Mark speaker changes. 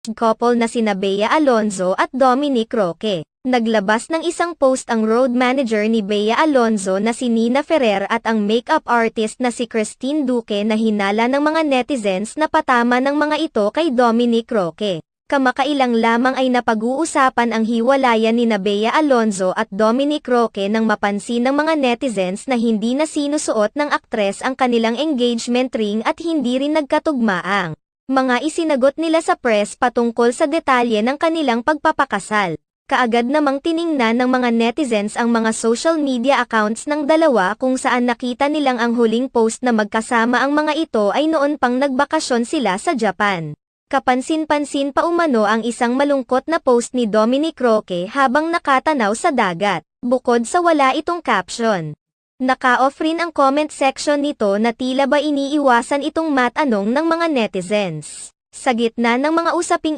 Speaker 1: couple na sina Bea Alonzo at Dominic Roque. Naglabas ng isang post ang road manager ni Bea Alonzo na si Nina Ferrer at ang makeup artist na si Christine Duque na hinala ng mga netizens na patama ng mga ito kay Dominic Roque. Kamakailang lamang ay napag-uusapan ang hiwalayan ni Bea Alonzo at Dominic Roque nang mapansin ng mga netizens na hindi na sinusuot ng aktres ang kanilang engagement ring at hindi rin nagkatugmaang mga isinagot nila sa press patungkol sa detalye ng kanilang pagpapakasal. Kaagad namang tiningnan ng mga netizens ang mga social media accounts ng dalawa kung saan nakita nilang ang huling post na magkasama ang mga ito ay noon pang nagbakasyon sila sa Japan. Kapansin-pansin pa umano ang isang malungkot na post ni Dominic Roque habang nakatanaw sa dagat. Bukod sa wala itong caption, naka-off rin ang comment section nito na tila ba iniiwasan itong matanong ng mga netizens. Sa gitna ng mga usaping